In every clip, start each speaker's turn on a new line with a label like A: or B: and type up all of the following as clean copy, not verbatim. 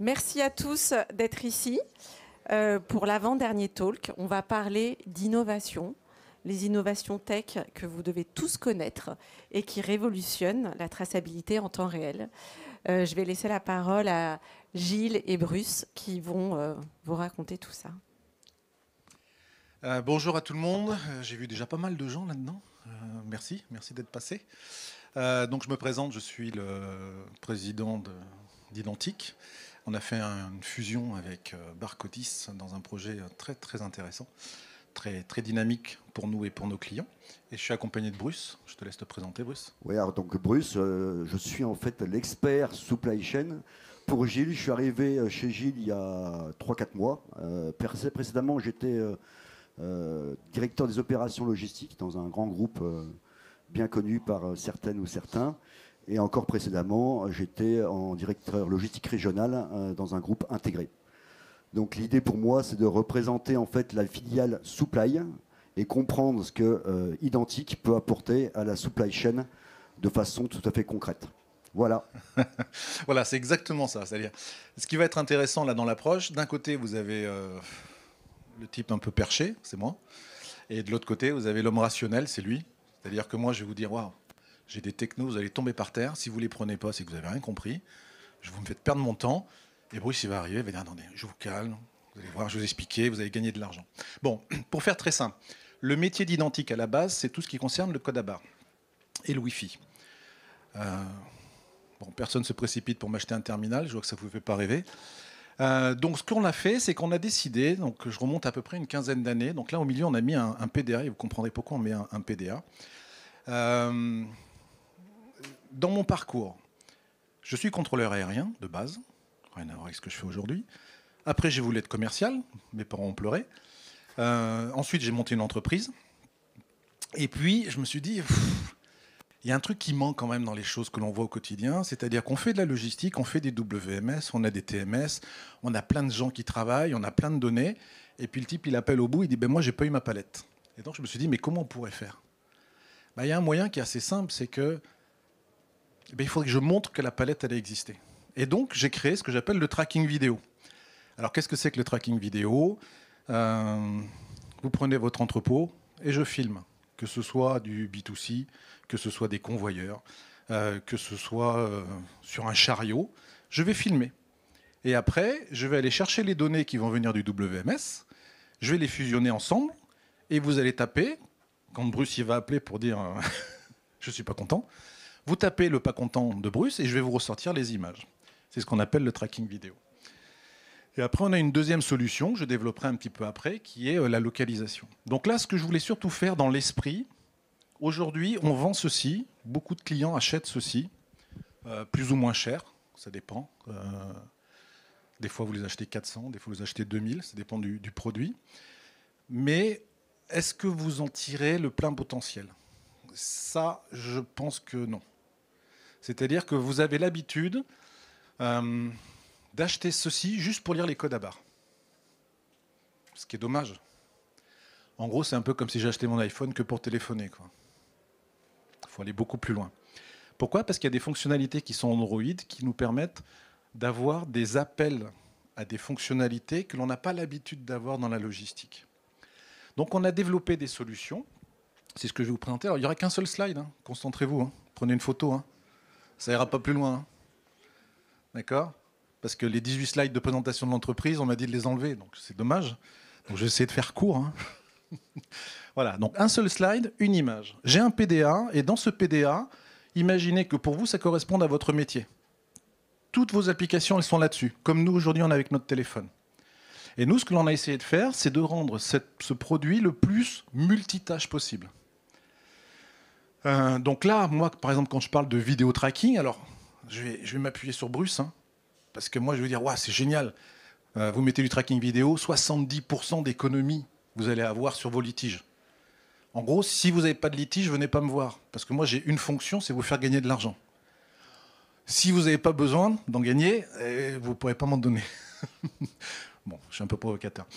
A: Merci à tous d'être ici pour l'avant-dernier talk. On va parler d'innovation, les innovations tech que vous devez tous connaître et qui révolutionnent la traçabilité en temps réel. Je vais laisser la parole à Gilles et Bruce qui vont vous raconter tout ça.
B: Bonjour à tout le monde. J'ai vu déjà pas mal de gens là-dedans. Merci d'être passé. Donc je me présente, je suis le président d'Identique. On a fait une fusion avec Barcodis dans un projet très intéressant, très dynamique pour nous et pour nos clients. Et je suis accompagné de Bruce. Je te laisse te présenter, Bruce.
C: Oui, alors donc Bruce, je suis en fait l'expert supply chain. Pour Gilles, je suis arrivé chez Gilles il y a 3-4 mois. Précédemment, j'étais directeur des opérations logistiques dans un grand groupe bien connu par certaines ou certains. Et encore précédemment, j'étais en directeur logistique régional dans un groupe intégré. Donc l'idée pour moi, c'est de représenter en fait la filiale supply et comprendre ce que Identique peut apporter à la supply chain de façon tout à fait concrète. Voilà.
B: Voilà, c'est exactement ça. C'est-à-dire, ce qui va être intéressant là dans l'approche, d'un côté, vous avez le type un peu perché, c'est moi, et de l'autre côté, vous avez l'homme rationnel, c'est lui. C'est-à-dire que moi, je vais vous dire, waouh, j'ai des technos, vous allez tomber par terre. Si vous ne les prenez pas, c'est que vous n'avez rien compris. Vous me faites perdre mon temps. Et Bruce, il va arriver, il va dire, attendez, je vous calme, vous allez voir, je vais vous expliquer, vous allez gagner de l'argent. Bon, pour faire très simple, le métier d'Identique à la base, c'est tout ce qui concerne le code à barre et le Wi-Fi. Bon, personne ne se précipite pour m'acheter un terminal, je vois que ça ne vous fait pas rêver. Donc ce qu'on a fait, c'est qu'on a décidé, donc je remonte à peu près une quinzaine d'années, donc là au milieu on a mis un PDA, et vous comprendrez pourquoi on met un PDA. Dans mon parcours, je suis contrôleur aérien de base, rien à voir avec ce que je fais aujourd'hui. Après, j'ai voulu être commercial, mes parents ont pleuré. Ensuite, j'ai monté une entreprise. Et puis, je me suis dit, il y a un truc qui manque quand même dans les choses que l'on voit au quotidien, c'est-à-dire qu'on fait de la logistique, on fait des WMS, on a des TMS, on a plein de gens qui travaillent, on a plein de données. Et puis le type, il appelle au bout, il dit, moi, j'ai pas eu ma palette. Et donc, je me suis dit, mais comment on pourrait faire ? Il y a un moyen qui est assez simple, c'est que il faudrait que je montre que la palette, elle a existé. Et donc, j'ai créé ce que j'appelle le tracking vidéo. Alors, qu'est-ce que c'est que le tracking vidéo ? Vous prenez votre entrepôt et je filme, que ce soit du B2C, que ce soit des convoyeurs, que ce soit sur un chariot, je vais filmer. Et après, je vais aller chercher les données qui vont venir du WMS, je vais les fusionner ensemble, et vous allez taper, quand Bruce il va appeler pour dire je ne suis pas content, vous tapez le pas content de Bruce et je vais vous ressortir les images. C'est ce qu'on appelle le tracking vidéo. Et après, on a une deuxième solution, que je développerai un petit peu après, qui est la localisation. Donc là, ce que je voulais surtout faire dans l'esprit, aujourd'hui, on vend ceci, beaucoup de clients achètent ceci, plus ou moins cher, ça dépend. Des fois, vous les achetez 400, des fois, vous les achetez 2000, ça dépend du produit. Mais est-ce que vous en tirez le plein potentiel ? Ça, je pense que non. C'est-à-dire que vous avez l'habitude d'acheter ceci juste pour lire les codes à barre. Ce qui est dommage. En gros, c'est un peu comme si j'achetais mon iPhone que pour téléphoner, quoi. Il faut aller beaucoup plus loin. Pourquoi ? Parce qu'il y a des fonctionnalités qui sont Android qui nous permettent d'avoir des appels à des fonctionnalités que l'on n'a pas l'habitude d'avoir dans la logistique. Donc on a développé des solutions. C'est ce que je vais vous présenter. Alors, il n'y aura qu'un seul slide. Hein. Concentrez-vous. Hein. Prenez une photo. Hein. Ça ira pas plus loin. Hein. D'accord ? Parce que les 18 slides de présentation de l'entreprise, on m'a dit de les enlever. Donc, c'est dommage. Donc, je vais essayer de faire court. Hein. Voilà. Donc, un seul slide, une image. J'ai un PDA. Et dans ce PDA, imaginez que pour vous, ça corresponde à votre métier. Toutes vos applications, elles sont là-dessus. Comme nous, aujourd'hui, on est avec notre téléphone. Et nous, ce que l'on a essayé de faire, c'est de rendre ce produit le plus multitâche possible. Donc là, moi, par exemple, quand je parle de vidéo tracking, alors je vais m'appuyer sur Bruce, hein, parce que moi, je vais dire, ouais, c'est génial. Vous mettez du tracking vidéo, 70% d'économie vous allez avoir sur vos litiges. En gros, si vous n'avez pas de litige, venez pas me voir, parce que moi, j'ai une fonction, c'est vous faire gagner de l'argent. Si vous n'avez pas besoin d'en gagner, vous ne pourrez pas m'en donner. Bon, je suis un peu provocateur.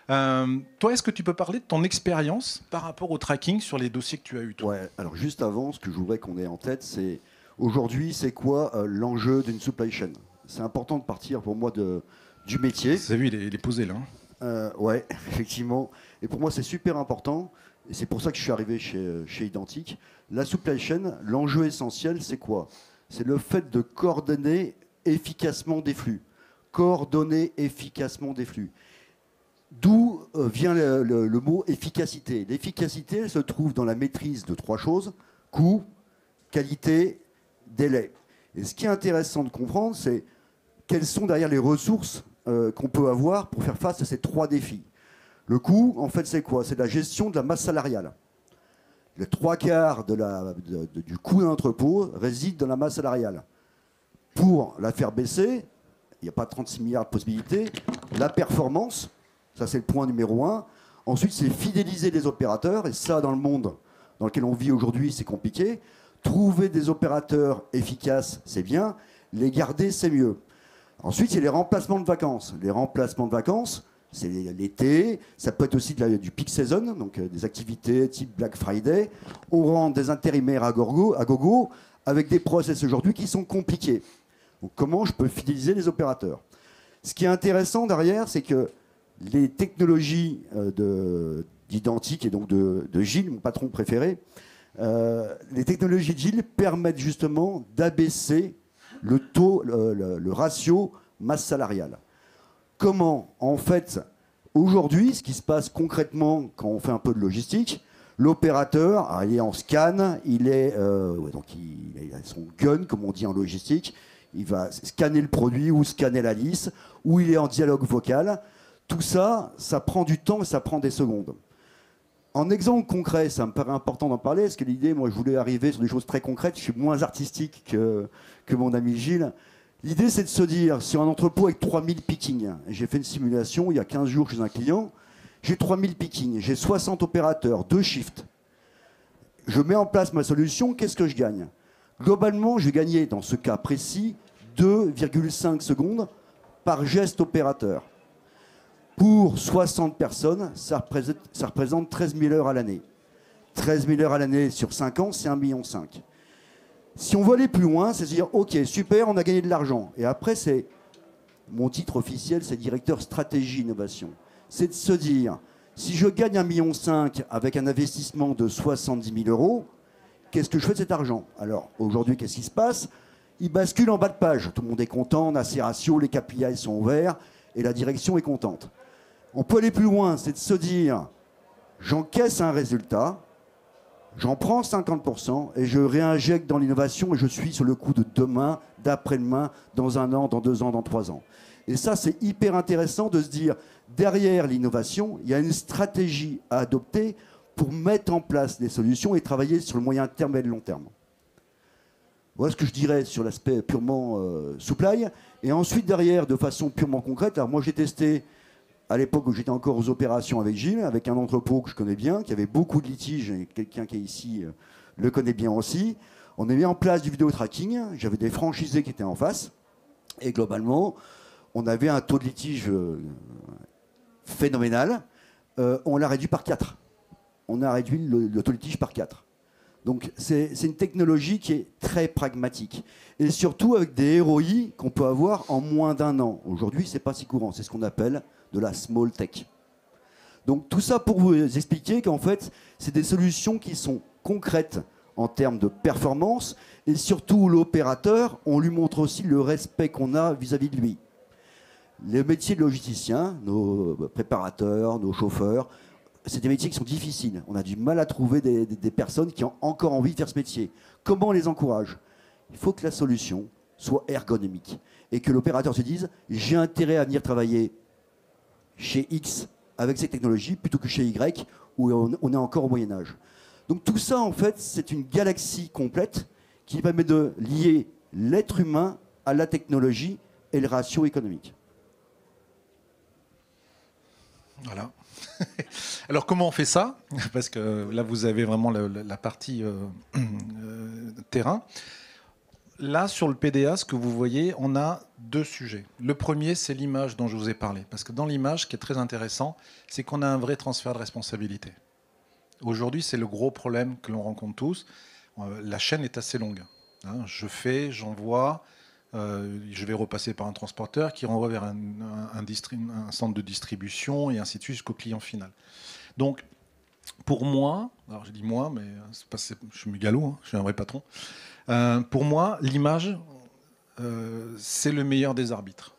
B: Toi, est-ce que tu peux parler de ton expérience par rapport au tracking sur les dossiers que tu as eus, toi ?
C: Ouais, alors juste avant, ce que je voudrais qu'on ait en tête, c'est aujourd'hui, c'est quoi l'enjeu d'une supply chain ? C'est important de partir pour moi du métier.
B: Vous avez vu, il est posé là.
C: Ouais, effectivement. Et pour moi, c'est super important. Et c'est pour ça que je suis arrivé chez Identique. La supply chain, l'enjeu essentiel, c'est quoi? C'est le fait de coordonner efficacement des flux. Coordonner efficacement des flux. D'où vient le mot efficacité. L'efficacité, elle se trouve dans la maîtrise de 3 choses: coût, qualité, délai. Et ce qui est intéressant de comprendre, c'est quelles sont derrière les ressources qu'on peut avoir pour faire face à ces 3 défis. Le coût, en fait, c'est quoi? C'est la gestion de la masse salariale. Les 3/4 du coût d'un entrepôt réside dans la masse salariale. Pour la faire baisser, il n'y a pas 36 milliards de possibilités. La performance, ça c'est le point numéro 1. Ensuite, c'est fidéliser les opérateurs. Et ça, dans le monde dans lequel on vit aujourd'hui, c'est compliqué. Trouver des opérateurs efficaces, c'est bien. Les garder, c'est mieux. Ensuite, il y a les remplacements de vacances. Les remplacements de vacances, c'est l'été. Ça peut être aussi du peak season, donc des activités type Black Friday. On rend des intérimaires à gogo avec des process aujourd'hui qui sont compliqués. Donc, comment je peux fidéliser les opérateurs? Ce qui est intéressant derrière, c'est que les technologies d'Identique et donc de Gilles, mon patron préféré, les technologies de Gilles permettent justement d'abaisser le taux, le ratio masse salariale. Comment? En fait, aujourd'hui, ce qui se passe concrètement quand on fait un peu de logistique, l'opérateur, il est en scan, il a son gun, comme on dit en logistique, il va scanner le produit ou scanner la liste, ou il est en dialogue vocal. Tout ça, ça prend du temps et ça prend des secondes. En exemple concret, ça me paraît important d'en parler, parce que l'idée, moi, je voulais arriver sur des choses très concrètes. Je suis moins artistique que mon ami Gilles. L'idée, c'est de se dire, sur un entrepôt avec 3000 pickings, j'ai fait une simulation il y a 15 jours chez un client, j'ai 3000 pickings, j'ai 60 opérateurs, 2 shifts. Je mets en place ma solution, qu'est-ce que je gagne? Globalement, je vais gagner, dans ce cas précis, 2,5 secondes par geste opérateur. Pour 60 personnes, ça représente 13 000 heures à l'année. 13 000 heures à l'année sur 5 ans, c'est 1,5 million. Si on veut aller plus loin, c'est se dire, ok, super, on a gagné de l'argent. Et après, c'est mon titre officiel, c'est directeur stratégie innovation. C'est de se dire, si je gagne 1,5 million avec un investissement de 70 000 euros, qu'est-ce que je fais de cet argent? Alors, aujourd'hui, qu'est-ce qui se passe? Il bascule en bas de page. Tout le monde est content, on a ses ratios, les KPI sont ouverts et la direction est contente. On peut aller plus loin, c'est de se dire, j'encaisse un résultat, j'en prends 50% et je réinjecte dans l'innovation et je suis sur le coup de demain, d'après-demain, dans 1 an, dans 2 ans, dans 3 ans. Et ça, c'est hyper intéressant de se dire, derrière l'innovation, il y a une stratégie à adopter pour mettre en place des solutions et travailler sur le moyen terme et le long terme. Voilà ce que je dirais sur l'aspect purement supply. Et ensuite, derrière, de façon purement concrète, alors moi j'ai testé, à l'époque où j'étais encore aux opérations avec Gilles, avec un entrepôt que je connais bien, qui avait beaucoup de litiges, et quelqu'un qui est ici le connaît bien aussi. On a mis en place du vidéo tracking, j'avais des franchisés qui étaient en face, et globalement, on avait un taux de litige phénoménal. On l'a réduit par 4. On a réduit le taux de litige par 4. Donc c'est une technologie qui est très pragmatique. Et surtout avec des ROI qu'on peut avoir en moins d'1 an. Aujourd'hui, ce n'est pas si courant. C'est ce qu'on appelle de la small tech. Donc tout ça pour vous expliquer qu'en fait, c'est des solutions qui sont concrètes en termes de performance. Et surtout, l'opérateur, on lui montre aussi le respect qu'on a vis-à-vis de lui. Les métiers de logisticien, nos préparateurs, nos chauffeurs, c'est des métiers qui sont difficiles. On a du mal à trouver des personnes qui ont encore envie de faire ce métier. Comment on les encourage? Il faut que la solution soit ergonomique et que l'opérateur se dise « j'ai intérêt à venir travailler chez X avec ces technologies plutôt que chez Y où on est encore au Moyen-Âge ». Donc tout ça, en fait, c'est une galaxie complète qui permet de lier l'être humain à la technologie et le ratio économique.
B: Voilà. Alors comment on fait ça? Parce que là vous avez vraiment la partie terrain. Là sur le PDA, ce que vous voyez, on a 2 sujets. Le premier, c'est l'image dont je vous ai parlé. Parce que dans l'image, ce qui est très intéressant, c'est qu'on a un vrai transfert de responsabilité. Aujourd'hui, c'est le gros problème que l'on rencontre tous. La chaîne est assez longue. Je fais, j'envoie, je vais repasser par un transporteur qui renvoie vers un centre de distribution et ainsi de suite jusqu'au client final. Donc, pour moi, alors je dis moi, mais je suis mégalo, hein, je suis un vrai patron. Pour moi, l'image, c'est le meilleur des arbitres.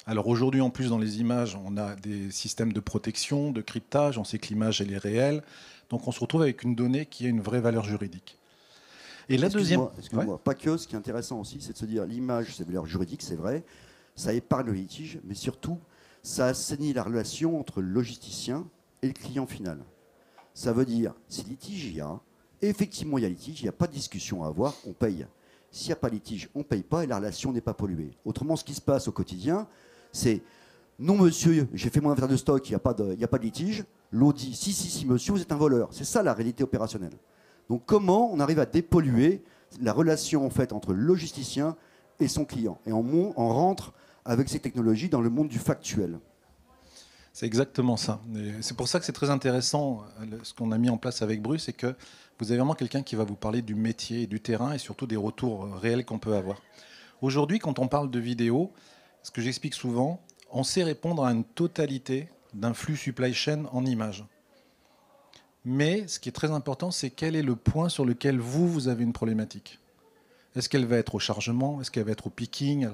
B: Alors aujourd'hui, en plus, dans les images, on a des systèmes de protection, de cryptage, on sait que l'image, elle est réelle. Donc on se retrouve avec une donnée qui a une vraie valeur juridique. Et la deuxième...
C: Excuse-moi, pas que, ce qui est intéressant aussi, c'est de se dire l'image, c'est valeur juridique, c'est vrai, ça épargne le litige, mais surtout, ça assainit la relation entre le logisticien et le client final. Ça veut dire, si litige il y a, effectivement il y a litige, il n'y a pas de discussion à avoir, on paye. S'il n'y a pas litige, on ne paye pas et la relation n'est pas polluée. Autrement, ce qui se passe au quotidien, c'est non monsieur, j'ai fait mon inventaire de stock, il n'y a pas de litige. L'autre dit si monsieur, vous êtes un voleur. C'est ça la réalité opérationnelle. Donc comment on arrive à dépolluer la relation en fait entre le logisticien et son client. Et on rentre avec ces technologies dans le monde du factuel.
B: C'est exactement ça. Et c'est pour ça que c'est très intéressant ce qu'on a mis en place avec Bruce, c'est que vous avez vraiment quelqu'un qui va vous parler du métier, du terrain et surtout des retours réels qu'on peut avoir. Aujourd'hui, quand on parle de vidéo, ce que j'explique souvent, on sait répondre à une totalité d'un flux supply chain en images. Mais ce qui est très important, c'est quel est le point sur lequel vous avez une problématique. Est-ce qu'elle va être au chargement? Est-ce qu'elle va être au picking?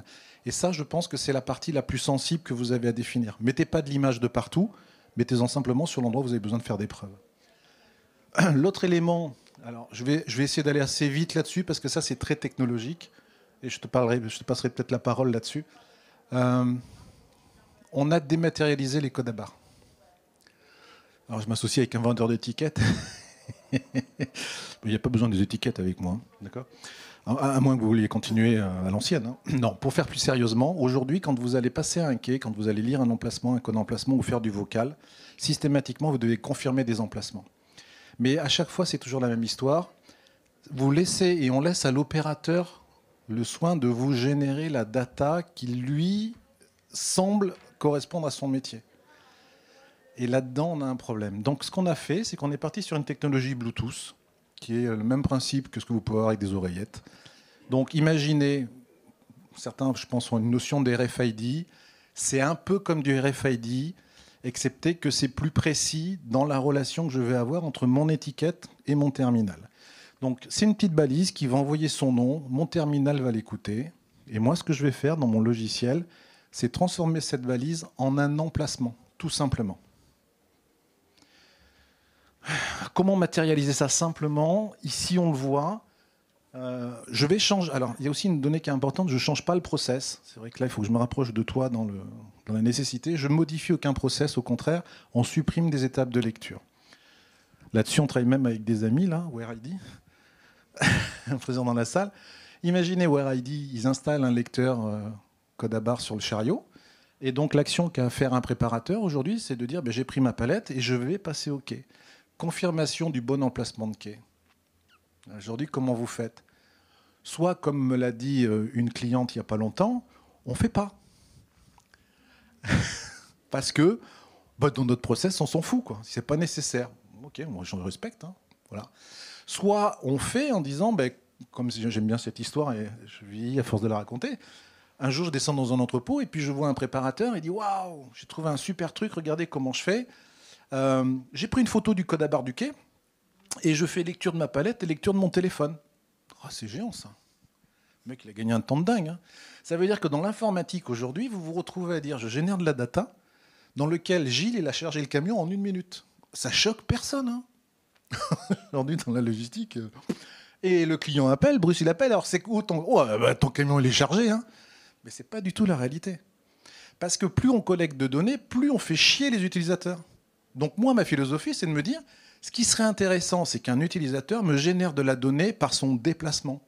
B: Et ça, je pense que c'est la partie la plus sensible que vous avez à définir. Mettez pas de l'image de partout, mettez-en simplement sur l'endroit où vous avez besoin de faire des preuves. L'autre élément, alors je vais essayer d'aller assez vite là-dessus parce que ça, c'est très technologique. Et je te passerai peut-être la parole là-dessus. On a dématérialisé les codes à barres. Alors je m'associe avec un vendeur d'étiquettes. Il n'y a pas besoin des étiquettes avec moi, d'accord ? À moins que vous vouliez continuer à l'ancienne. Hein. Non, pour faire plus sérieusement, aujourd'hui, quand vous allez passer un quai, quand vous allez lire un emplacement, un code d'emplacement ou faire du vocal, systématiquement, vous devez confirmer des emplacements. Mais à chaque fois, c'est toujours la même histoire. Vous laissez et on laisse à l'opérateur le soin de vous générer la data qui, lui, semble correspondre à son métier. Et là-dedans, on a un problème. Donc, ce qu'on a fait, c'est qu'on est parti sur une technologie Bluetooth, qui est le même principe que ce que vous pouvez avoir avec des oreillettes. Donc, imaginez, certains, je pense, ont une notion de RFID. C'est un peu comme du RFID, excepté que c'est plus précis dans la relation que je vais avoir entre mon étiquette et mon terminal. Donc, c'est une petite balise qui va envoyer son nom, mon terminal va l'écouter, et moi, ce que je vais faire dans mon logiciel, c'est transformer cette balise en un emplacement, tout simplement. Comment matérialiser ça simplement? Ici, on le voit. Je vais changer. Alors, il y a aussi une donnée qui est importante. Je ne change pas le process. C'est vrai que là, il faut que je me rapproche de toi dans la nécessité. Je ne modifie aucun process. Au contraire, on supprime des étapes de lecture. Là-dessus, on travaille même avec des amis, là, WhereID, présent dans la salle. Imaginez WhereID, ils installent un lecteur code à barre sur le chariot. Et donc, l'action qu'a à faire un préparateur aujourd'hui, c'est de dire j'ai pris ma palette et je vais passer au quai. Confirmation du bon emplacement de quai. Aujourd'hui, comment vous faites? Soit, comme me l'a dit une cliente il n'y a pas longtemps, on ne fait pas. Parce que dans notre process, on s'en fout. Si ce n'est pas nécessaire. Ok, moi je respecte. Hein. Voilà. Soit on fait en disant, comme j'aime bien cette histoire et je vis à force de la raconter, un jour je descends dans un entrepôt et puis je vois un préparateur et dit waouh, j'ai trouvé un super truc, regardez comment je fais. J'ai pris une photo du code à barre du quai et je fais lecture de ma palette et lecture de mon téléphone. Oh, c'est géant ça. Le mec, il a gagné un temps de dingue. Hein. Ça veut dire que dans l'informatique aujourd'hui, vous vous retrouvez à dire je génère de la data dans lequel Gilles il a chargé le camion en 1 minute. Ça choque personne. Hein. Aujourd'hui dans la logistique. Et le client appelle, Bruce il appelle. Alors c'est où ton camion il est chargé. Hein. Mais c'est pas du tout la réalité. Parce que plus on collecte de données, plus on fait chier les utilisateurs. Donc moi, ma philosophie, c'est de me dire, ce qui serait intéressant, c'est qu'un utilisateur me génère de la donnée par son déplacement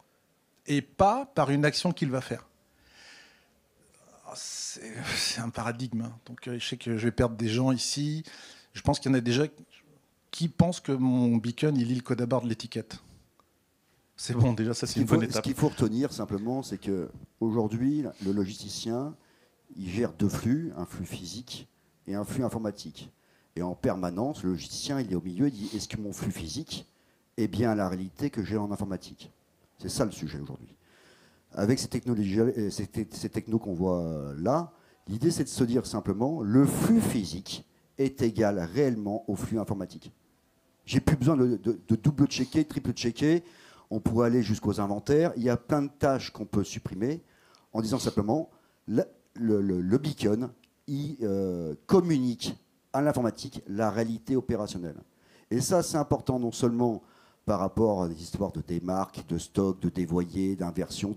B: et pas par une action qu'il va faire. C'est un paradigme. Hein. Donc je sais que je vais perdre des gens ici. Je pense qu'il y en a déjà qui pensent que mon beacon, il lit le code à barre de l'étiquette. C'est bon, déjà, ça, c'est une bonne étape.
C: Ce qu'il faut retenir, simplement, c'est qu'aujourd'hui, le logisticien, il gère 2 flux, un flux physique et un flux informatique. Et en permanence, le logisticien, il est au milieu, il dit, est-ce que mon flux physique est bien la réalité que j'ai en informatique? C'est ça le sujet aujourd'hui. avec ces technologies, ces technos qu'on voit là, l'idée c'est de se dire simplement le flux physique est égal réellement au flux informatique. J'ai plus besoin de double-checker, triple-checker. On pourrait aller jusqu'aux inventaires. Il y a plein de tâches qu'on peut supprimer en disant simplement le beacon, il communique à l'informatique la réalité opérationnelle. Et ça, c'est important non seulement par rapport à des histoires de démarques, de stock, de dévoyés, d'inversion,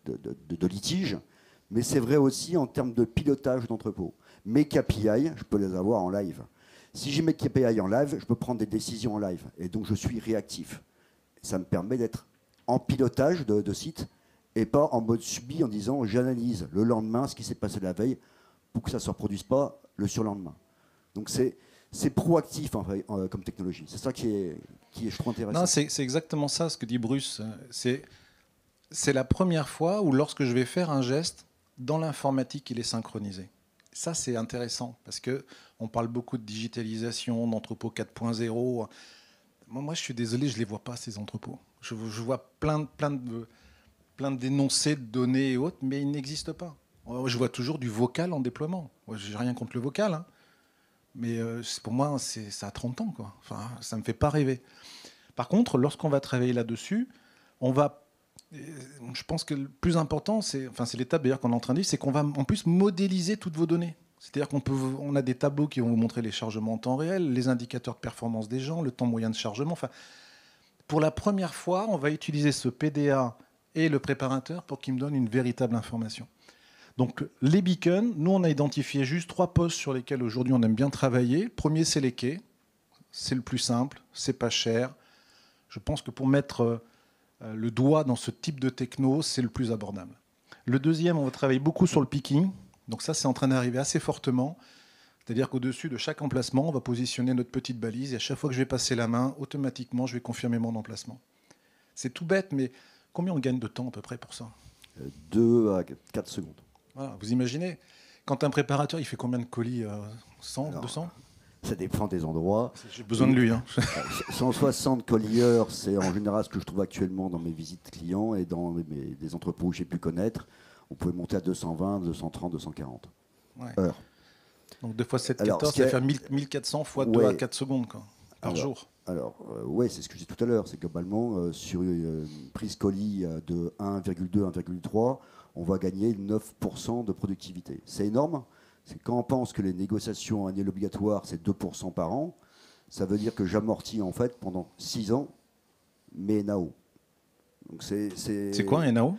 C: de litiges, mais c'est vrai aussi en termes de pilotage d'entrepôt. Mes KPI, je peux les avoir en live. Si j'ai mes KPI en live, je peux prendre des décisions en live. Et donc, je suis réactif. Ça me permet d'être en pilotage de site et pas en mode subi en disant j'analyse le lendemain ce qui s'est passé la veille pour que ça ne se reproduise pas le surlendemain. Donc, c'est proactif comme technologie. C'est ça qui est, je trouve, intéressant.
B: Non, c'est exactement ça ce que dit Bruce. C'est la première fois où lorsque je vais faire un geste, dans l'informatique, il est synchronisé. Ça, c'est intéressant parce qu'on parle beaucoup de digitalisation, d'entrepôts 4.0. Moi, je suis désolé, je ne les vois pas, ces entrepôts. Je vois plein d'énoncés de données et autres, mais ils n'existent pas. Je vois toujours du vocal en déploiement. Je n'ai rien contre le vocal, hein. Mais pour moi, ça a 30 ans, quoi. Enfin, ça ne me fait pas rêver. Par contre, lorsqu'on va travailler là-dessus, je pense que le plus important, c'est l'étape d'ailleurs qu'on est en train de dire, c'est qu'on va en plus modéliser toutes vos données. C'est-à-dire qu'on a des tableaux qui vont vous montrer les chargements en temps réel, les indicateurs de performance des gens, le temps moyen de chargement. Enfin, pour la première fois, on va utiliser ce PDA et le préparateur pour qu'il me donne une véritable information. Donc les beacons, nous on a identifié juste 3 postes sur lesquels aujourd'hui on aime bien travailler. Le premier, c'est les quais. C'est le plus simple, c'est pas cher. Je pense que pour mettre le doigt dans ce type de techno, c'est le plus abordable. Le deuxième, on va travailler beaucoup sur le picking. Donc ça, c'est en train d'arriver assez fortement. C'est-à-dire qu'au-dessus de chaque emplacement, on va positionner notre petite balise et à chaque fois que je vais passer la main, automatiquement, je vais confirmer mon emplacement. C'est tout bête, mais combien on gagne de temps à peu près pour ça ?
C: 2 à 4 secondes.
B: Voilà, vous imaginez, quand un préparateur, il fait combien de colis 100,
C: Alors,
B: 200 ?
C: Ça dépend des endroits.
B: J'ai besoin de lui.
C: 160 colliers, c'est en général ce que je trouve actuellement dans mes visites clients et dans des entrepôts où j'ai pu connaître. On pouvait monter à 220, 230, 240 heures.
B: Donc 2 fois 7, 14, ça fait 1400 fois 2 à 4 secondes par jour.
C: Alors, oui, c'est ce que je disais tout à l'heure. C'est globalement, sur une prise colis de 1,2, 1,3, on va gagner 9% de productivité. C'est énorme. C'est quand on pense que les négociations annuelles obligatoires, c'est 2% par an, ça veut dire que j'amortis en fait pendant 6 ans mes NAO. Donc
B: c'est quoi un NAO ?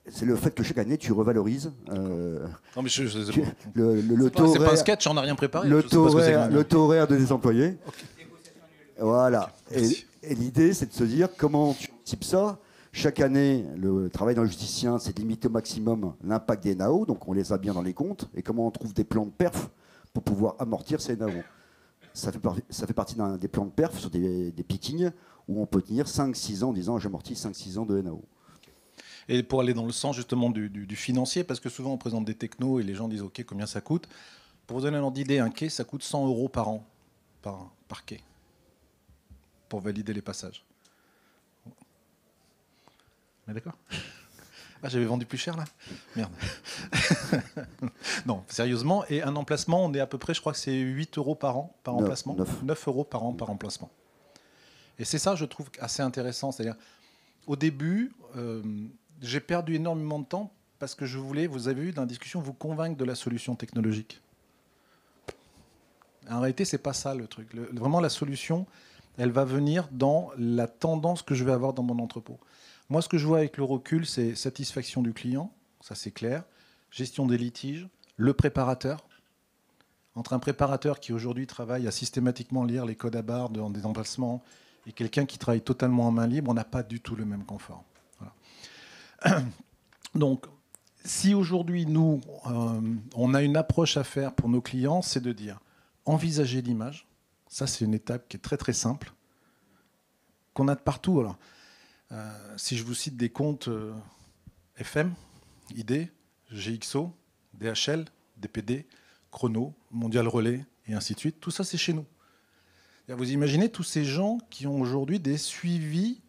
C: C'est le fait que chaque année, tu revalorises.
B: Non, mais
C: le taux horaire.
B: C'est pas un sketch, on n'a rien préparé.
C: Le taux horaire de tes employés.
B: Okay.
C: Voilà.
B: Okay,
C: et l'idée, c'est de se dire comment tu anticipes ça. Chaque année, le travail d'un logisticien, c'est de limiter au maximum l'impact des NAO. Donc, on les a bien dans les comptes. Et comment on trouve des plans de perf pour pouvoir amortir ces NAO. Ça fait partie des plans de perf sur des pickings où on peut tenir 5-6 ans en disant j'amortis 5-6 ans de NAO.
B: Et pour aller dans le sens justement du financier, parce que souvent on présente des technos et les gens disent ok, combien ça coûte. Pour vous donner un ordre d'idée, un quai, ça coûte 100 € par an, par quai, pour valider les passages. Mais d'accord. Ah, j'avais vendu plus cher là. Merde. Non, sérieusement. Et un emplacement, on est à peu près, je crois que c'est 8 € par an, par emplacement. 9 € par an, par emplacement. Et c'est ça, je trouve, assez intéressant. C'est-à-dire, au début, j'ai perdu énormément de temps parce que je voulais, vous avez vu dans la discussion, vous convaincre de la solution technologique. En réalité, c'est pas ça le truc. Vraiment, la solution, elle va venir dans la tendance que je vais avoir dans mon entrepôt. Moi, ce que je vois avec le recul, c'est satisfaction du client, ça c'est clair, gestion des litiges, le préparateur. Entre un préparateur qui aujourd'hui travaille à systématiquement lire les codes à barres dans des emplacements et quelqu'un qui travaille totalement en main libre, on n'a pas du tout le même confort. Voilà. Donc, si aujourd'hui, nous, on a une approche à faire pour nos clients, c'est de dire, envisager l'image. Ça, c'est une étape qui est très très simple, qu'on a de partout. Alors, si je vous cite des comptes FM, ID, GXO, DHL, DPD, Chrono, Mondial Relais, et ainsi de suite, tout ça, c'est chez nous. Vous imaginez tous ces gens qui ont aujourd'hui des suivis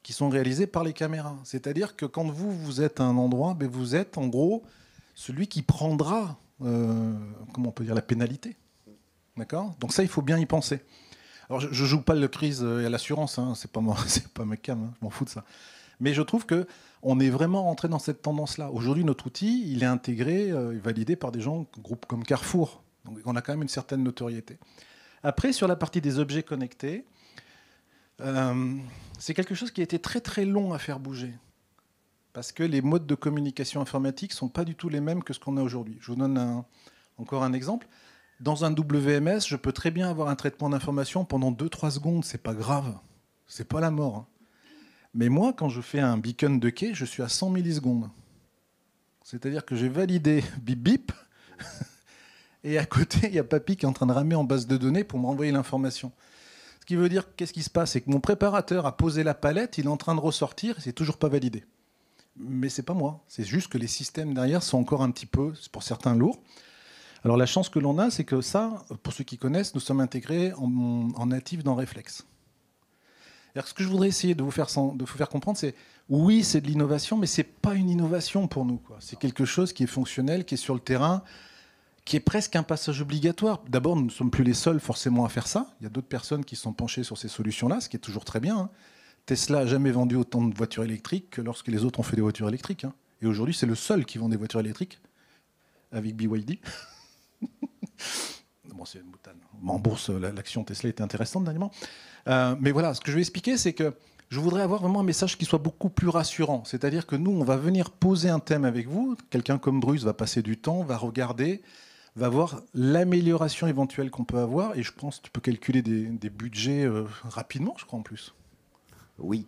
B: qui sont réalisés par les caméras. C'est-à-dire que quand vous êtes à un endroit, ben vous êtes en gros celui qui prendra, comment on peut dire, la pénalité. D'accord ? Donc ça, il faut bien y penser. Alors je ne joue pas le crise et à l'assurance, hein, c'est pas ma cam, hein, je m'en fous de ça. Mais je trouve qu'on est vraiment rentré dans cette tendance-là. Aujourd'hui, notre outil, il est intégré et validé par des gens, groupes comme Carrefour. Donc on a quand même une certaine notoriété. Après, sur la partie des objets connectés, c'est quelque chose qui a été très très long à faire bouger. Parce que les modes de communication informatique ne sont pas du tout les mêmes que ce qu'on a aujourd'hui. Je vous donne encore un exemple. Dans un WMS, je peux très bien avoir un traitement d'information pendant 2-3 secondes. C'est pas grave. C'est pas la mort. Hein. Mais moi, quand je fais un beacon de quai, je suis à 100 millisecondes. C'est-à-dire que j'ai validé bip bip. Et à côté, il y a papy qui est en train de ramer en base de données pour me renvoyer l'information. Ce qui veut dire, qu'est-ce qui se passe ? C'est que mon préparateur a posé la palette, il est en train de ressortir, et c'est toujours pas validé. Mais c'est pas moi. C'est juste que les systèmes derrière sont encore un petit peu, pour certains, lourds. Alors la chance que l'on a, c'est que ça, pour ceux qui connaissent, nous sommes intégrés en natif dans Reflex. Alors, ce que je voudrais essayer de vous faire comprendre, c'est oui, c'est de l'innovation, mais c'est pas une innovation pour nous, quoi. C'est quelque chose qui est fonctionnel, qui est sur le terrain, qui est presque un passage obligatoire. D'abord, nous ne sommes plus les seuls forcément à faire ça. Il y a d'autres personnes qui sont penchées sur ces solutions-là, ce qui est toujours très bien. Hein. Tesla n'a jamais vendu autant de voitures électriques que lorsque les autres ont fait des voitures électriques. Hein. Et aujourd'hui, c'est le seul qui vend des voitures électriques avec BYD. Bon, c'est une boutade. En bourse, l'action Tesla était intéressante dernièrement. Mais voilà, ce que je vais expliquer, c'est que je voudrais avoir vraiment un message qui soit beaucoup plus rassurant. C'est-à-dire que nous, on va venir poser un thème avec vous. Quelqu'un comme Bruce va passer du temps, va regarder, va voir l'amélioration éventuelle qu'on peut avoir. Et je pense que tu peux calculer des budgets rapidement, je crois, en plus.
C: Oui,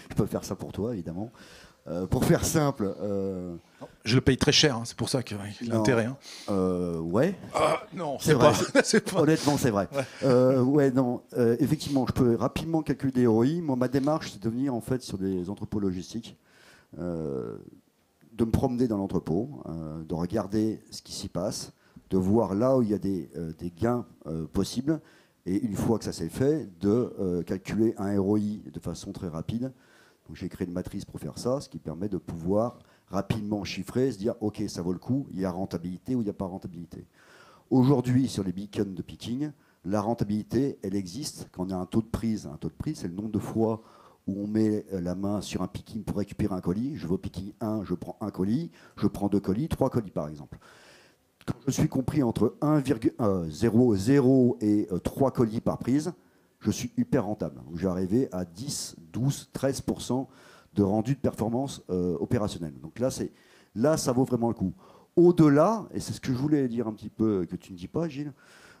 C: je peux faire ça pour toi, évidemment. Pour faire simple...
B: Je le paye très cher, hein, c'est pour ça qu'il a l'intérêt. Hein.
C: Ouais.
B: Ah, non,
C: c'est vrai.
B: Pas...
C: Honnêtement, c'est vrai. Ouais. Non. Effectivement, je peux rapidement calculer des ROI. Moi, ma démarche, c'est de venir en fait sur des entrepôts logistiques, de me promener dans l'entrepôt, de regarder ce qui s'y passe, de voir là où il y a des gains possibles. Et une fois que ça s'est fait, de calculer un ROI de façon très rapide. Donc, j'ai créé une matrice pour faire ça, ce qui permet de pouvoir rapidement chiffrer, se dire « Ok, ça vaut le coup, il y a rentabilité ou il n'y a pas rentabilité ». Aujourd'hui, sur les beacons de picking, la rentabilité, elle existe quand on a un taux de prise. Un taux de prise, c'est le nombre de fois où on met la main sur un picking pour récupérer un colis. Je vais au picking 1, je prends un colis, je prends 2 colis, 3 colis par exemple. Quand je suis compris entre 1,0 et 3 colis par prise, je suis hyper rentable. Je vais arriver à 10, 12, 13% de rendu de performance opérationnelle. Donc là, ça vaut vraiment le coup. Au-delà, et c'est ce que je voulais dire un petit peu, que tu ne dis pas, Gilles,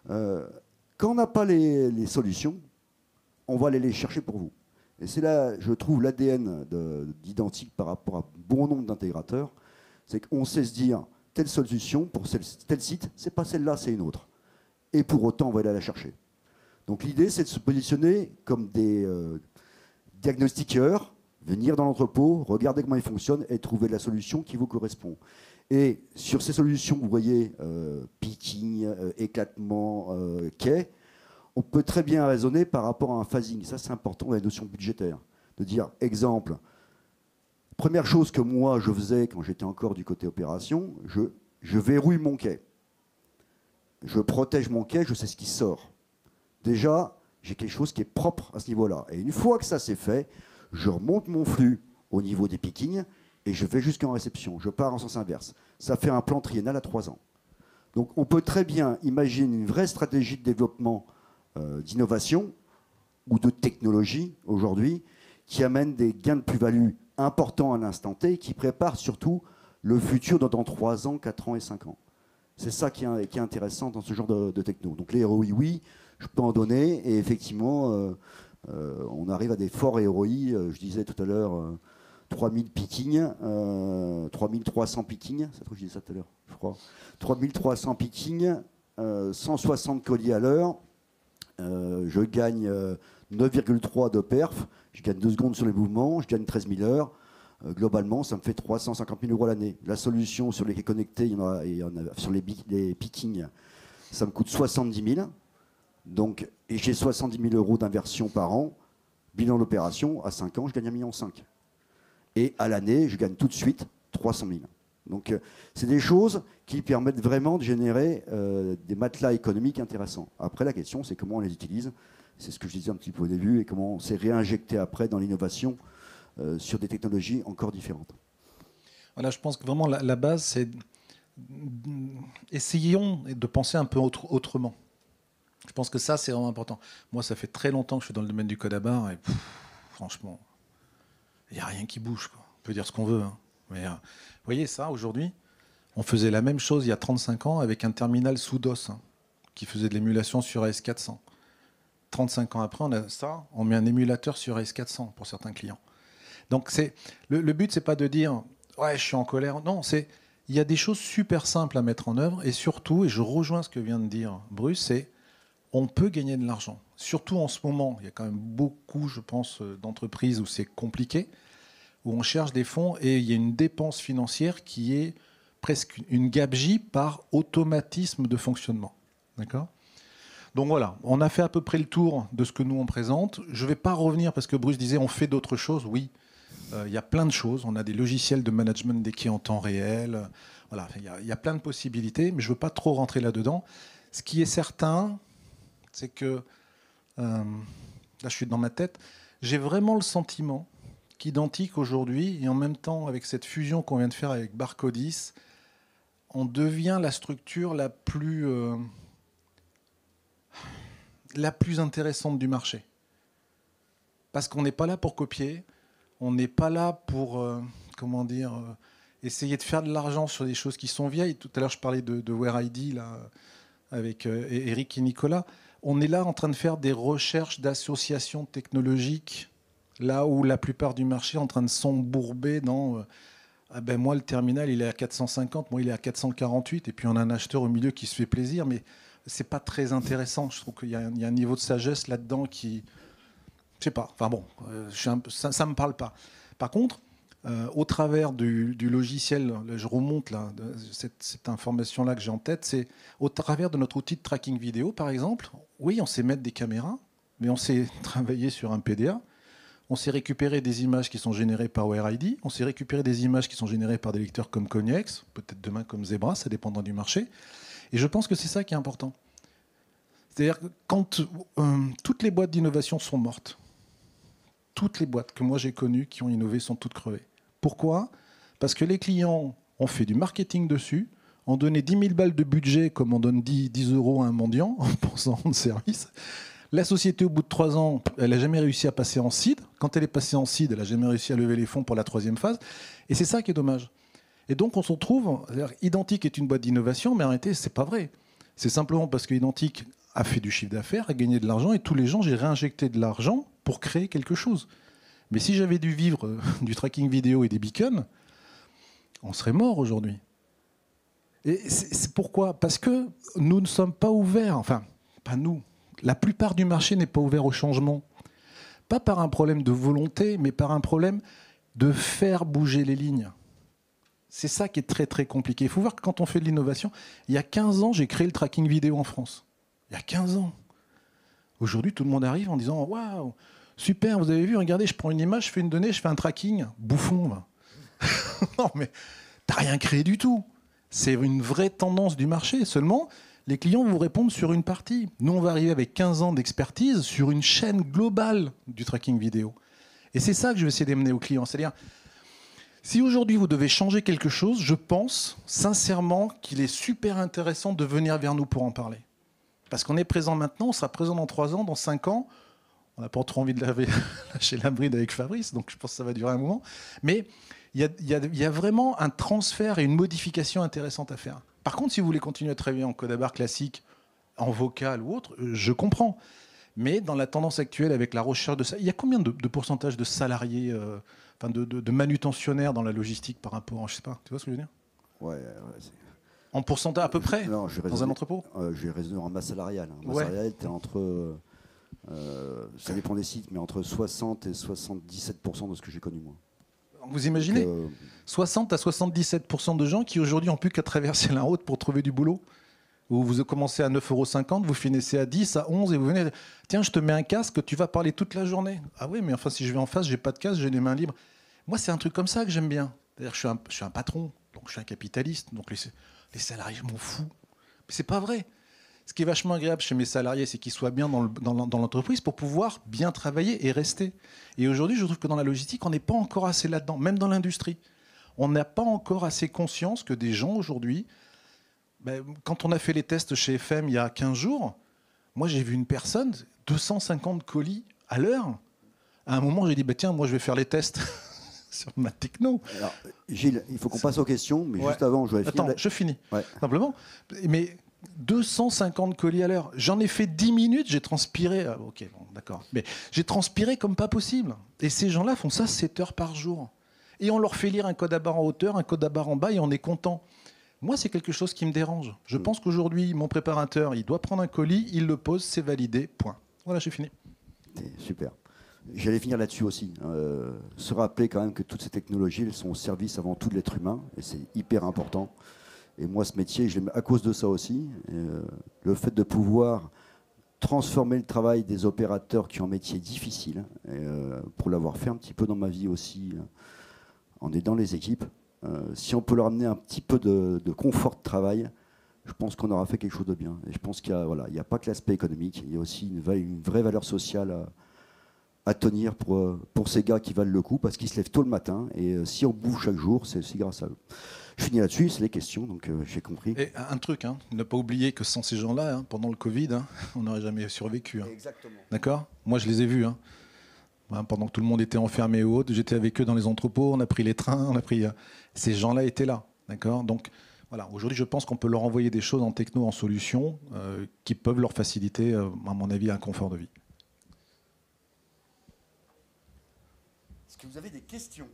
C: quand on n'a pas les solutions, on va aller les chercher pour vous. Et c'est là, je trouve, l'ADN d'Identique par rapport à bon nombre d'intégrateurs, c'est qu'on sait se dire, telle solution pour tel site, c'est pas celle-là, c'est une autre. Et pour autant, on va aller la chercher. Donc l'idée, c'est de se positionner comme des diagnostiqueurs, venir dans l'entrepôt, regarder comment il fonctionne et trouver la solution qui vous correspond. Et sur ces solutions, vous voyez, picking, éclatement, quai, on peut très bien raisonner par rapport à un phasing. Ça, c'est important dans la notion budgétaire. De dire, exemple, première chose que moi, je faisais quand j'étais encore du côté opération, je verrouille mon quai. Je protège mon quai, je sais ce qui sort. Déjà, j'ai quelque chose qui est propre à ce niveau-là. Et une fois que ça c'est fait, je remonte mon flux au niveau des pickings et je vais jusqu'en réception. Je pars en sens inverse. Ça fait un plan triennal à 3 ans. Donc on peut très bien imaginer une vraie stratégie de développement d'innovation ou de technologie aujourd'hui qui amène des gains de plus-value importants à l'instant T et qui prépare surtout le futur dans 3 ans, 4 ans et 5 ans. C'est ça qui est intéressant dans ce genre de techno. Donc les ROI, oui, je peux en donner. Et effectivement, on arrive à des forts ROI. Je disais tout à l'heure 3000 pickings, 3300 pickings. C'est toi que je disais ça tout à l'heure, je crois. 3300 pickings, 160 colis à l'heure. Je gagne 9,3 de perf. Je gagne 2 secondes sur les mouvements. Je gagne 13 000 heures. Globalement, ça me fait 350 000 € l'année. La solution sur les quais connectés, il y en a sur les pickings, ça me coûte 70 000. Donc, et j'ai 70 000 € d'inversion par an. Bilan d'opération, à 5 ans, je gagne 1,5 million. Et à l'année, je gagne tout de suite 300 000. Donc, c'est des choses qui permettent vraiment de générer des matelas économiques intéressants. Après, la question, c'est comment on les utilise. C'est ce que je disais un petit peu au début, et comment on s'est réinjecté après dans l'innovation sur des technologies encore différentes.
B: Voilà, je pense que vraiment la base, c'est essayons de penser un peu autrement. Je pense que ça, c'est vraiment important. Moi, ça fait très longtemps que je suis dans le domaine du code à barre et franchement, il n'y a rien qui bouge, quoi. On peut dire ce qu'on veut, hein. Mais vous voyez ça, aujourd'hui, on faisait la même chose il y a 35 ans avec un terminal sous DOS, hein, qui faisait de l'émulation sur AS400. 35 ans après, on a ça, on met un émulateur sur AS400 pour certains clients. Donc le but, c'est pas de dire « ouais, je suis en colère ». Non, il y a des choses super simples à mettre en œuvre et surtout, et je rejoins ce que vient de dire Bruce, c'est on peut gagner de l'argent. Surtout en ce moment, il y a quand même beaucoup, je pense, d'entreprises où c'est compliqué, où on cherche des fonds et il y a une dépense financière qui est presque une gabegie par automatisme de fonctionnement. D'accord ? Donc voilà, on a fait à peu près le tour de ce que nous on présente. Je ne vais pas revenir parce que Bruce disait on fait d'autres choses. Oui, il y a plein de choses. On a des logiciels de management d'équipe en temps réel. Voilà, il y a plein de possibilités, mais je ne veux pas trop rentrer là-dedans. Ce qui est certain, c'est que, là je suis dans ma tête, j'ai vraiment le sentiment qu'Identic aujourd'hui, et en même temps avec cette fusion qu'on vient de faire avec Barcodis, on devient la structure la plus intéressante du marché. Parce qu'on n'est pas là pour copier, on n'est pas là pour, essayer de faire de l'argent sur des choses qui sont vieilles. Tout à l'heure, je parlais de WhereID, là, avec Eric et Nicolas. On est là en train de faire des recherches d'associations technologiques, là où la plupart du marché est en train de s'embourber dans... moi, le terminal, il est à 450, moi, il est à 448, et puis on a un acheteur au milieu qui se fait plaisir, mais c'est pas très intéressant. Je trouve qu'il y a un niveau de sagesse là-dedans qui... Je sais pas. Enfin bon, ça me parle pas. Par contre, au travers du logiciel, là, je remonte là, cette information-là que j'ai en tête, c'est au travers de notre outil de tracking vidéo, par exemple. Oui, on sait mettre des caméras, mais on sait travailler sur un PDA. On sait récupérer des images qui sont générées par WhereID. On sait récupérer des images qui sont générées par des lecteurs comme Cognex, peut-être demain comme Zebra, ça dépendra du marché. Et je pense que c'est ça qui est important. C'est-à-dire que quand toutes les boîtes d'innovation sont mortes, toutes les boîtes que moi j'ai connues qui ont innové sont toutes crevées. Pourquoi ? Parce que les clients ont fait du marketing dessus, ont donné 10 000 balles de budget comme on donne 10 € à un mendiant en pensant de service. La société, au bout de 3 ans, elle n'a jamais réussi à passer en seed. Quand elle est passée en seed, elle n'a jamais réussi à lever les fonds pour la 3e phase. Et c'est ça qui est dommage. Et donc on se retrouve, Identic est une boîte d'innovation, mais en réalité, ce n'est pas vrai. C'est simplement parce que Identic a fait du chiffre d'affaires, a gagné de l'argent, et tous les gens, j'ai réinjecté de l'argent pour créer quelque chose. Mais si j'avais dû vivre du tracking vidéo et des beacons, on serait mort aujourd'hui. Et c'est pourquoi ? Parce que nous ne sommes pas ouverts, enfin, pas nous, la plupart du marché n'est pas ouvert au changement. Pas par un problème de volonté, mais par un problème de faire bouger les lignes. C'est ça qui est très très compliqué. Il faut voir que quand on fait de l'innovation, il y a 15 ans, j'ai créé le tracking vidéo en France. Il y a 15 ans. Aujourd'hui, tout le monde arrive en disant « Waouh, super, vous avez vu, regardez, je prends une image, je fais une donnée, je fais un tracking. Bouffon, là. » Non, mais t'as rien créé du tout. C'est une vraie tendance du marché. Seulement, les clients vous répondent sur une partie. Nous, on va arriver avec 15 ans d'expertise sur une chaîne globale du tracking vidéo. Et c'est ça que je vais essayer d'amener aux clients. C'est-à-dire, si aujourd'hui vous devez changer quelque chose, je pense sincèrement qu'il est super intéressant de venir vers nous pour en parler. Parce qu'on est présent maintenant, on sera présent dans 3 ans, dans 5 ans. On n'a pas trop envie de lâcher la bride avec Fabrice, donc je pense que ça va durer un moment. Mais il y a vraiment un transfert et une modification intéressante à faire. Par contre, si vous voulez continuer à travailler en code à barre classique, en vocal ou autre, je comprends. Mais dans la tendance actuelle, avec la recherche de ça, il y a combien de pourcentage de salariés, de manutentionnaires dans la logistique par rapport, je sais pas, tu vois ce que je veux dire ?
C: Ouais,
B: en pourcentage à peu près,
C: non,
B: dans un entrepôt
C: je vais raisonner en masse salariale. En
B: ouais.
C: masse salariale, tu es entre, ça dépend des sites, mais entre 60 et 77% de ce que j'ai connu, moi.
B: Vous imaginez 60 à 77% de gens qui aujourd'hui n'ont plus qu'à traverser la route pour trouver du boulot. où vous commencez à 9,50 €, vous finissez à 10, à 11 et vous venez, tiens, je te mets un casque, tu vas parler toute la journée. Ah oui, mais enfin, si je vais en face, j'ai pas de casque, j'ai les mains libres. Moi, c'est un truc comme ça que j'aime bien. C'est-à-dire que je suis un patron, donc je suis un capitaliste, donc les salariés, je m'en fous. Mais c'est pas vrai. Ce qui est vachement agréable chez mes salariés, c'est qu'ils soient bien dans l'entreprise pour pouvoir bien travailler et rester. Et aujourd'hui, je trouve que dans la logistique, on n'est pas encore assez là-dedans, même dans l'industrie. On n'a pas encore assez conscience que des gens aujourd'hui, quand on a fait les tests chez FM il y a 15 jours, moi j'ai vu une personne, 250 colis à l'heure. À un moment, j'ai dit, tiens, moi je vais faire les tests sur ma techno.
C: Alors, Gilles, il faut qu'on passe aux questions, mais juste avant, je vais finir.
B: Attends, je finis.
C: Ouais.
B: Simplement. Mais 250 colis à l'heure. J'en ai fait 10 minutes, j'ai transpiré. Ok, bon, d'accord. Mais j'ai transpiré comme pas possible. Et ces gens-là font ça 7 heures par jour. Et on leur fait lire un code à barre en hauteur, un code à barre en bas, et on est content. Moi, c'est quelque chose qui me dérange. Je pense qu'aujourd'hui, mon préparateur, il doit prendre un colis, il le pose, c'est validé, point. Voilà, j'ai fini.
C: Super. J'allais finir là-dessus aussi. Se rappeler quand même que toutes ces technologies, elles sont au service avant tout de l'être humain, et c'est hyper important. Et moi, ce métier, je l'aime à cause de ça aussi. Le fait de pouvoir transformer le travail des opérateurs qui ont un métier difficile, pour l'avoir fait un petit peu dans ma vie aussi, en aidant les équipes, si on peut leur amener un petit peu de confort de travail, je pense qu'on aura fait quelque chose de bien. Et je pense qu'il n'y a pas que l'aspect économique, il y a aussi une vraie valeur sociale à tenir pour ces gars qui valent le coup, parce qu'ils se lèvent tôt le matin, et si on bouge chaque jour, c'est aussi grâce à eux. Je finis là-dessus, c'est les questions, donc j'ai compris.
B: Et un truc, ne pas oublier que sans ces gens-là, pendant le Covid, on n'aurait jamais survécu.
C: Exactement.
B: D'accord ? Moi, je les ai vus. Pendant que tout le monde était enfermé et autres, j'étais avec eux dans les entrepôts, on a pris les trains, ces gens-là étaient là. D'accord ? Donc, voilà, aujourd'hui, je pense qu'on peut leur envoyer des choses en techno, en solution, qui peuvent leur faciliter, à mon avis, un confort de vie.
C: Est-ce que vous avez des questions ?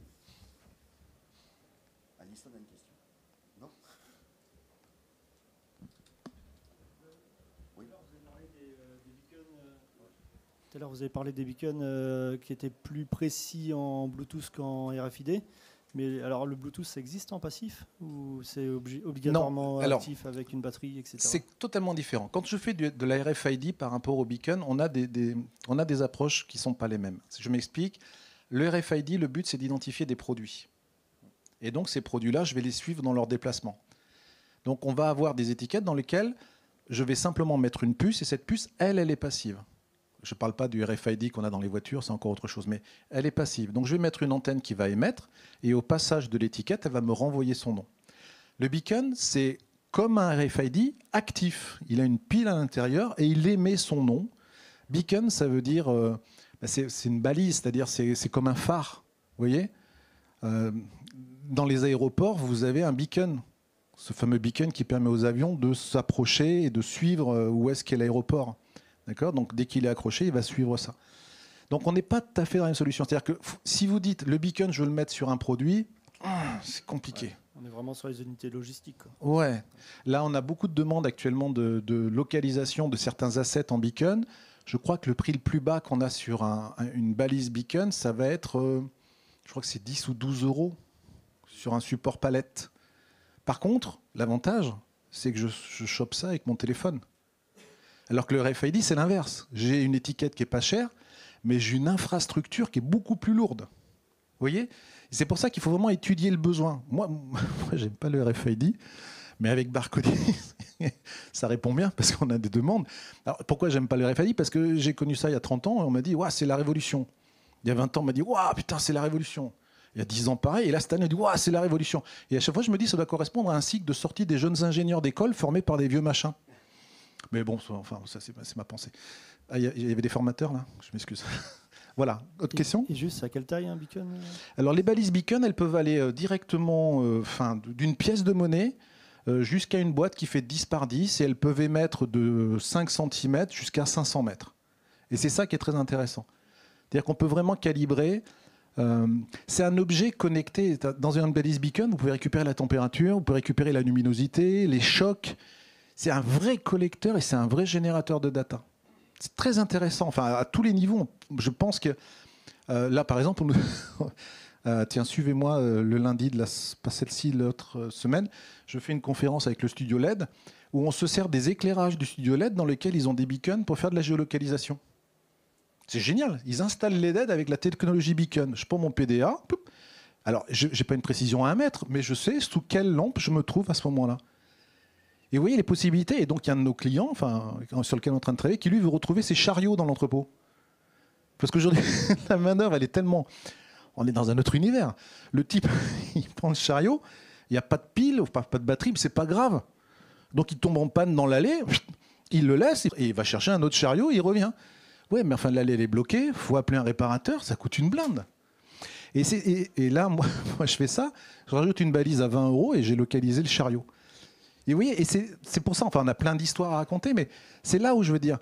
C: Alice, on a une question. Non ? Oui.
D: Tout à l'heure, vous avez parlé des beacons qui étaient plus précis en Bluetooth qu'en RFID. Mais alors, le Bluetooth, ça existe en passif ou c'est obligatoirement actif avec une batterie, etc.
B: C'est totalement différent. Quand je fais de la RFID par rapport au beacon, on a des approches qui ne sont pas les mêmes. Je m'explique. Le RFID, le but, c'est d'identifier des produits. Et donc, ces produits-là, je vais les suivre dans leur déplacement. Donc, on va avoir des étiquettes dans lesquelles je vais simplement mettre une puce, et cette puce, elle est passive. Je ne parle pas du RFID qu'on a dans les voitures, c'est encore autre chose, mais elle est passive. Donc, je vais mettre une antenne qui va émettre, et au passage de l'étiquette, elle va me renvoyer son nom. Le beacon, c'est comme un RFID actif. Il a une pile à l'intérieur, et il émet son nom. Beacon, ça veut dire... c'est une balise, c'est-à-dire c'est comme un phare. Vous voyez ? Dans les aéroports, vous avez un beacon, ce fameux beacon qui permet aux avions de s'approcher et de suivre où est-ce qu'est l'aéroport. D'accord ? Donc dès qu'il est accroché, il va suivre ça. Donc on n'est pas tout à fait dans la même solution. C'est-à-dire que si vous dites le beacon, je veux le mettre sur un produit, c'est compliqué.
D: Ouais, on est vraiment sur les unités logistiques, quoi.
B: Ouais. Là, on a beaucoup de demandes actuellement de localisation de certains assets en beacon. Je crois que le prix le plus bas qu'on a sur une balise beacon, ça va être, je crois que c'est 10 ou 12 € sur un support palette. Par contre, l'avantage, c'est que je chope ça avec mon téléphone. Alors que le RFID, c'est l'inverse. J'ai une étiquette qui est pas chère, mais j'ai une infrastructure qui est beaucoup plus lourde. Vous voyez ? C'est pour ça qu'il faut vraiment étudier le besoin. Moi j'aime pas le RFID, mais avec barcoding, ça répond bien parce qu'on a des demandes. Alors, pourquoi j'aime pas le RFID ? Parce que j'ai connu ça il y a 30 ans et on m'a dit « c'est la révolution ». Il y a 20 ans, on m'a dit « putain, c'est la révolution ». Il y a 10 ans, pareil. Et là, cette année, on dit « c'est la révolution ». Et à chaque fois, je me dis ça doit correspondre à un cycle de sortie des jeunes ingénieurs d'école formés par des vieux machins. Mais bon, enfin, ça, c'est ma pensée. Il y avait des formateurs, là ? Je m'excuse. Voilà. Autre question ?
D: Et juste, à quelle taille un beacon ?
B: Alors, les balises beacon, elles peuvent aller directement d'une pièce de monnaie jusqu'à une boîte qui fait 10 par 10 et elles peuvent émettre de 5 cm jusqu'à 500 mètres. Et c'est ça qui est très intéressant. C'est-à-dire qu'on peut vraiment calibrer. C'est un objet connecté. Dans une balise beacon, vous pouvez récupérer la température, vous pouvez récupérer la luminosité, les chocs. C'est un vrai collecteur et c'est un vrai générateur de data. C'est très intéressant. Enfin, à tous les niveaux, je pense que là, par exemple, tiens, suivez-moi le lundi pas celle-ci, l'autre semaine, je fais une conférence avec le studio LED où on se sert des éclairages du studio LED dans lesquels ils ont des beacons pour faire de la géolocalisation. C'est génial. Ils installent les LED avec la technologie beacon. Je prends mon PDA. Alors, je n'ai pas une précision à 1 mètre, mais je sais sous quelle lampe je me trouve à ce moment-là. Et vous voyez les possibilités. Et donc, il y a un de nos clients, sur lequel on est en train de travailler, qui lui veut retrouver ses chariots dans l'entrepôt. Parce qu'aujourd'hui, la manœuvre, elle est tellement... On est dans un autre univers. Le type, il prend le chariot, il n'y a pas de pile, pas de batterie, mais c'est pas grave. Donc il tombe en panne dans l'allée, il le laisse et il va chercher un autre chariot et il revient. Ouais, mais enfin l'allée elle est bloquée, il faut appeler un réparateur, ça coûte une blinde. Et là, moi, je fais ça, je rajoute une balise à 20 € et j'ai localisé le chariot. Et vous voyez, et c'est pour ça, enfin on a plein d'histoires à raconter, mais c'est là où je veux dire,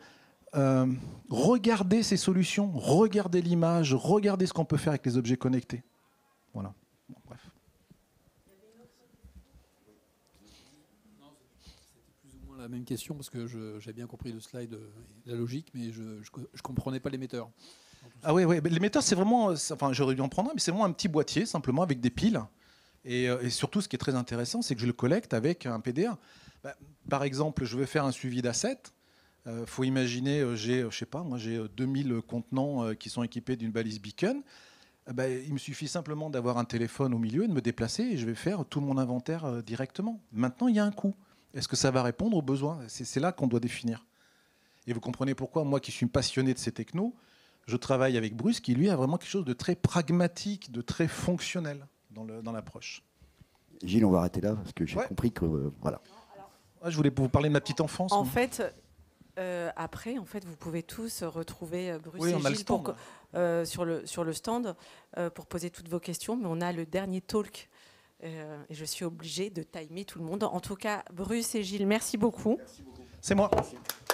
B: regardez ces solutions, regardez l'image, regardez ce qu'on peut faire avec les objets connectés. Voilà. Bon, bref.
E: La même question parce que j'ai bien compris le slide, la logique, mais je ne comprenais pas l'émetteur.
B: Ah oui, l'émetteur c'est vraiment, enfin j'aurais dû en prendre un, mais c'est vraiment un petit boîtier simplement avec des piles. Et surtout, ce qui est très intéressant, c'est que je le collecte avec un PDA. Par exemple, je veux faire un suivi d'assets. Faut imaginer, j'ai 2000 contenants qui sont équipés d'une balise beacon. Il me suffit simplement d'avoir un téléphone au milieu, de me déplacer et je vais faire tout mon inventaire directement. Maintenant, il y a un coût. Est-ce que ça va répondre aux besoins ? C'est là qu'on doit définir. Et vous comprenez pourquoi, moi qui suis passionné de ces technos, je travaille avec Bruce, qui lui a vraiment quelque chose de très pragmatique, de très fonctionnel dans l'approche.
C: Gilles, on va arrêter là, parce que j'ai compris que... voilà.
B: Je voulais vous parler de ma petite enfance.
A: En fait, après, vous pouvez tous retrouver Bruce et Gilles sur le stand pour poser toutes vos questions, mais on a le dernier talk. Et je suis obligée de timer tout le monde. En tout cas, Bruce et Gilles, merci beaucoup.
B: C'est moi.